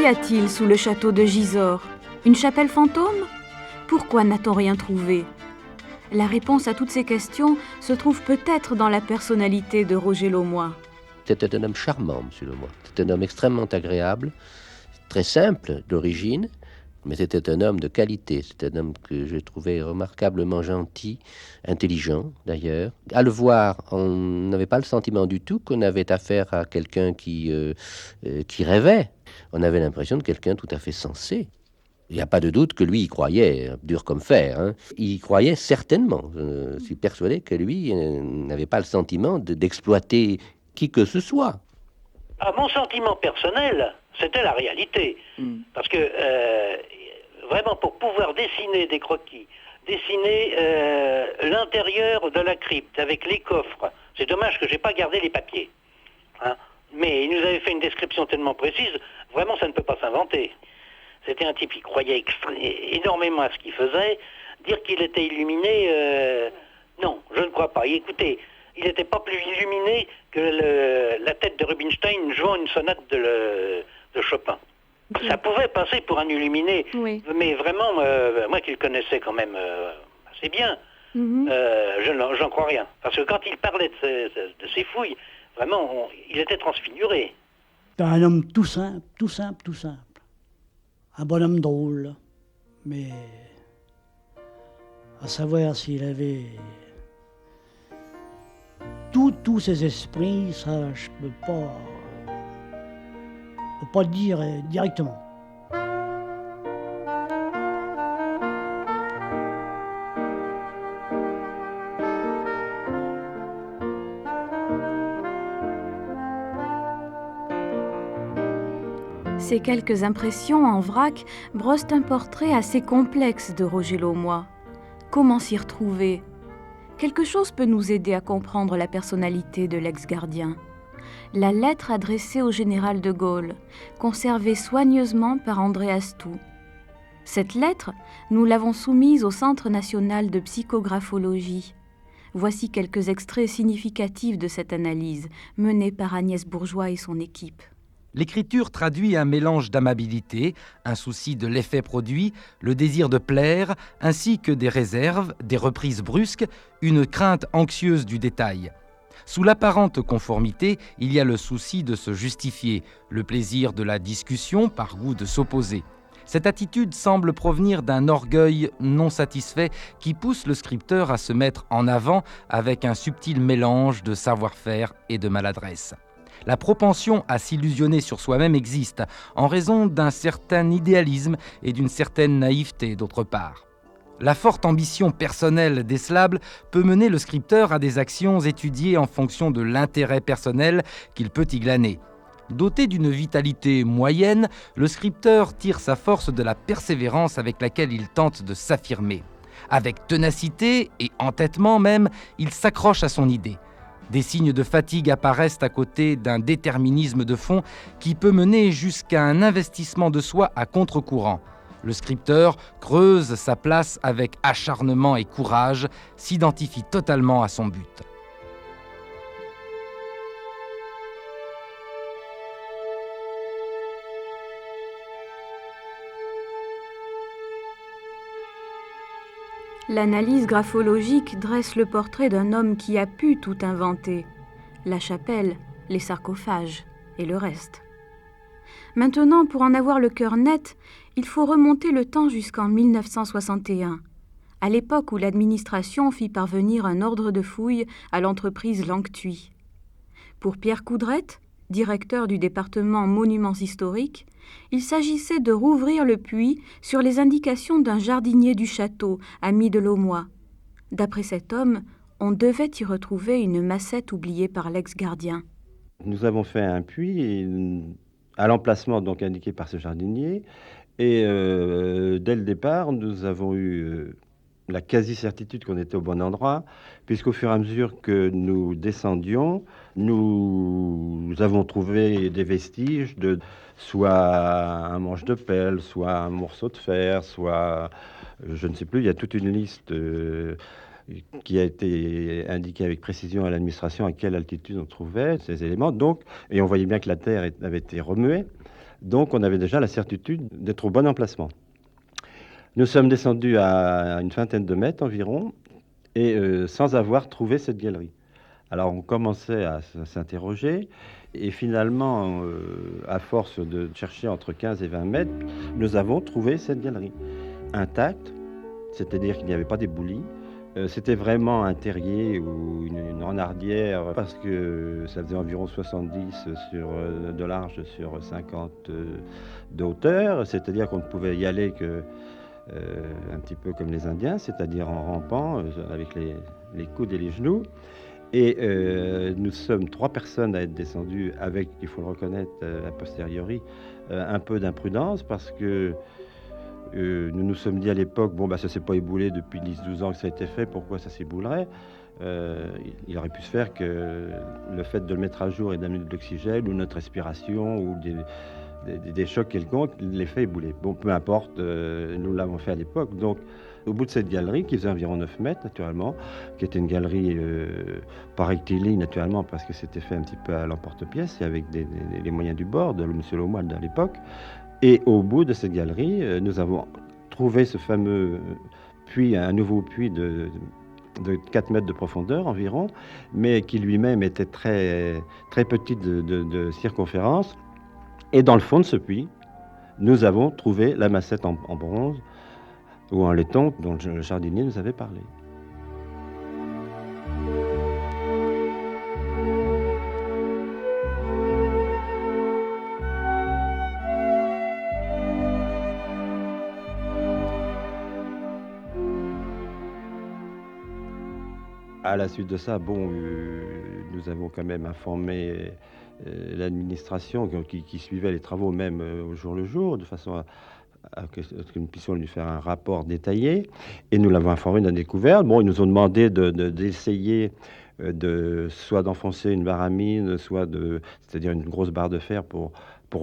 a-t-il sous le château de Gisors? Une chapelle fantôme? Pourquoi n'a-t-on rien trouvé? La réponse à toutes ces questions se trouve peut-être dans la personnalité de Roger Laumois. C'était un homme charmant, M. Laumois. C'était un homme extrêmement agréable, très simple d'origine, mais c'était un homme de qualité. C'était un homme que j'ai trouvé remarquablement gentil, intelligent d'ailleurs. À le voir, on n'avait pas le sentiment du tout qu'on avait affaire à quelqu'un qui rêvait. On avait l'impression de quelqu'un tout à fait sensé. Il n'y a pas de doute que lui y croyait, dur comme fer. Hein. Il y croyait certainement. Je suis persuadé que lui n'avait pas le sentiment d'exploiter qui que ce soit. Ah, mon sentiment personnel, c'était la réalité. Parce que, vraiment, pour pouvoir dessiner des croquis, dessiner l'intérieur de la crypte avec les coffres, c'est dommage que je n'ai pas gardé les papiers. Hein. Mais il nous avait fait une description tellement précise, vraiment, ça ne peut pas s'inventer. C'était un type qui croyait énormément à ce qu'il faisait. Dire qu'il était illuminé, non, je ne crois pas. Et écoutez, il n'était pas plus illuminé que la tête de Rubinstein jouant une sonate de Chopin. Ça pouvait passer pour un illuminé, oui. Mais vraiment, moi qui le connaissais quand même assez bien, j'en crois rien. Parce que quand il parlait de ses fouilles, vraiment, il était transfiguré. Un homme tout simple, tout simple, tout simple. Un bonhomme drôle, mais à savoir s'il avait tous ses esprits, ça je peux pas le dire directement. Ces quelques impressions en vrac brossent un portrait assez complexe de Roger Laumois. Comment s'y retrouver? Quelque chose peut nous aider à comprendre la personnalité de l'ex-gardien. La lettre adressée au général de Gaulle, conservée soigneusement par André Astou. Cette lettre, nous l'avons soumise au Centre national de psychographologie. Voici quelques extraits significatifs de cette analyse, menée par Agnès Bourgeois et son équipe. L'écriture traduit un mélange d'amabilité, un souci de l'effet produit, le désir de plaire, ainsi que des réserves, des reprises brusques, une crainte anxieuse du détail. Sous l'apparente conformité, il y a le souci de se justifier, le plaisir de la discussion par goût de s'opposer. Cette attitude semble provenir d'un orgueil non satisfait qui pousse le scripteur à se mettre en avant avec un subtil mélange de savoir-faire et de maladresse. La propension à s'illusionner sur soi-même existe en raison d'un certain idéalisme et d'une certaine naïveté d'autre part. La forte ambition personnelle décelable peut mener le scripteur à des actions étudiées en fonction de l'intérêt personnel qu'il peut y glaner. Doté d'une vitalité moyenne, le scripteur tire sa force de la persévérance avec laquelle il tente de s'affirmer. Avec ténacité et entêtement même, il s'accroche à son idée. Des signes de fatigue apparaissent à côté d'un déterminisme de fond qui peut mener jusqu'à un investissement de soi à contre-courant. Le scripteur creuse sa place avec acharnement et courage, s'identifie totalement à son but. L'analyse graphologique dresse le portrait d'un homme qui a pu tout inventer. La chapelle, les sarcophages et le reste. Maintenant, pour en avoir le cœur net, il faut remonter le temps jusqu'en 1961, à l'époque où l'administration fit parvenir un ordre de fouille à l'entreprise Lanctuy. Pour Pierre Coudrette, directeur du département Monuments historiques, il s'agissait de rouvrir le puits sur les indications d'un jardinier du château, ami de Laumois. D'après cet homme, on devait y retrouver une massette oubliée par l'ex-gardien. Nous avons fait un puits à l'emplacement donc indiqué par ce jardinier et dès le départ, nous avons eu la quasi-certitude qu'on était au bon endroit, puisqu'au fur et à mesure que nous descendions, nous avons trouvé des vestiges de soit un manche de pelle, soit un morceau de fer, soit, je ne sais plus, il y a toute une liste qui a été indiquée avec précision à l'administration à quelle altitude on trouvait ces éléments. Donc, et on voyait bien que la terre avait été remuée. Donc on avait déjà la certitude d'être au bon emplacement. Nous sommes descendus à une vingtaine de mètres environ, et sans avoir trouvé cette galerie. Alors on commençait à s'interroger, et finalement, à force de chercher entre 15 et 20 mètres, nous avons trouvé cette galerie intacte, c'est-à-dire qu'il n'y avait pas d'éboulis. C'était vraiment un terrier ou une renardière, parce que ça faisait environ 70 de large sur 50 de hauteur, c'est-à-dire qu'on ne pouvait y aller que un petit peu comme les Indiens, c'est-à-dire en rampant avec les coudes et les genoux. Et nous sommes 3 personnes à être descendues avec, il faut le reconnaître a posteriori, un peu d'imprudence, parce que nous nous sommes dit à l'époque, bon, ça ne s'est pas éboulé depuis 10-12 ans que ça a été fait, pourquoi ça s'éboulerait? Il aurait pu se faire que le fait de le mettre à jour et d'amener de l'oxygène, ou notre respiration, ou des chocs quelconques, l'effet ébouler. Bon, peu importe, nous l'avons fait à l'époque. Donc, au bout de cette galerie, qui faisait environ 9 mètres, naturellement, qui était une galerie pas rectiligne, naturellement, parce que c'était fait un petit peu à l'emporte-pièce, et avec les moyens du bord de M. Lemoine à l'époque. Et au bout de cette galerie, nous avons trouvé ce fameux puits, un nouveau puits de 4 mètres de profondeur environ, mais qui lui-même était très, très petit de circonférence. Et dans le fond de ce puits, nous avons trouvé la massette en bronze ou en laiton dont le jardinier nous avait parlé. À la suite de ça, nous avons quand même informé l'administration qui suivait les travaux même au jour le jour, de façon à que nous puissions lui faire un rapport détaillé. Et nous l'avons informé de la découverte. Bon, ils nous ont demandé d'essayer soit d'enfoncer une baramine, c'est-à-dire une grosse barre de fer pour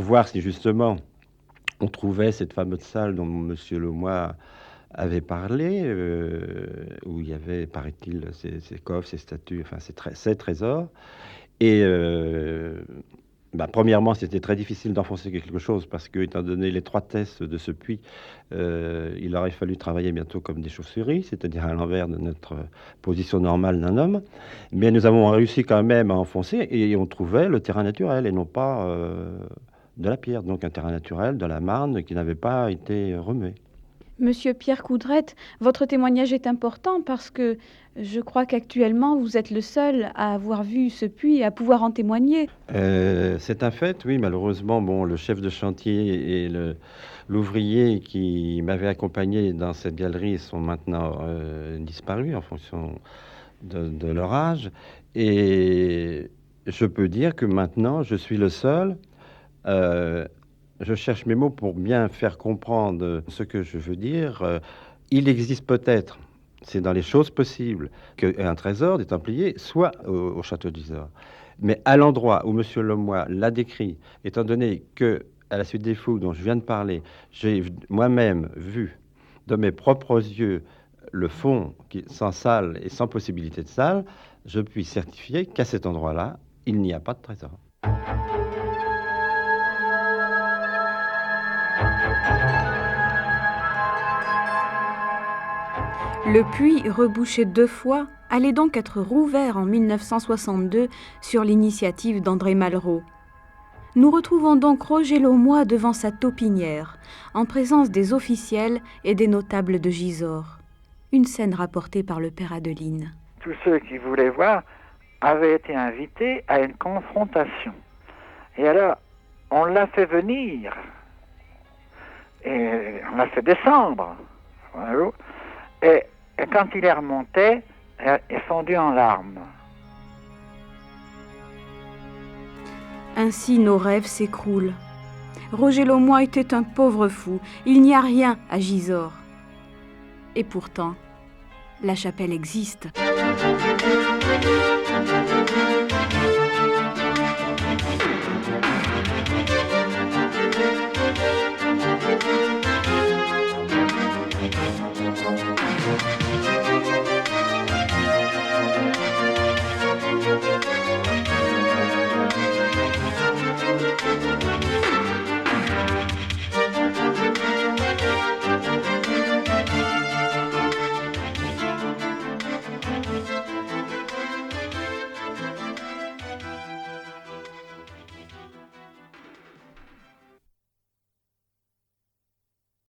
voir si justement on trouvait cette fameuse salle dont M. Lemoine avait parlé, où il y avait, paraît-il, ces coffres, ces statues, enfin ces trésors. Et premièrement, c'était très difficile d'enfoncer quelque chose parce que, étant donné l'étroitesse de ce puits, il aurait fallu travailler bientôt comme des chauves-souris, c'est-à-dire à l'envers de notre position normale d'un homme. Mais nous avons réussi quand même à enfoncer, et on trouvait le terrain naturel et non pas de la pierre. Donc un terrain naturel, de la marne, qui n'avait pas été remué. Monsieur Pierre Coudrette, votre témoignage est important parce que je crois qu'actuellement vous êtes le seul à avoir vu ce puits et à pouvoir en témoigner. C'est un fait, oui. Malheureusement, le chef de chantier et l'ouvrier qui m'avait accompagné dans cette galerie sont maintenant disparus en fonction de leur âge. Et je peux dire que maintenant, je suis le seul. Je cherche mes mots pour bien faire comprendre ce que je veux dire. Il existe peut-être, c'est dans les choses possibles, qu'un trésor des Templiers soit au château d'Yzeure. Mais à l'endroit où M. Lemoine l'a décrit, étant donné que, à la suite des fouilles dont je viens de parler, j'ai moi-même vu de mes propres yeux le fond sans salle et sans possibilité de salle, je puis certifier qu'à cet endroit-là, il n'y a pas de trésor. Le puits, rebouché 2 fois, allait donc être rouvert en 1962 sur l'initiative d'André Malraux. Nous retrouvons donc Roger Lemoine devant sa taupinière, en présence des officiels et des notables de Gisors. Une scène rapportée par le père Adeline. Tous ceux qui voulaient voir avaient été invités à une confrontation. Et alors, on l'a fait venir, et on l'a fait descendre. Et quand il est remonté, il est fondu en larmes. Ainsi nos rêves s'écroulent. Roger Lemoine était un pauvre fou. Il n'y a rien à Gisors. Et pourtant, la chapelle existe.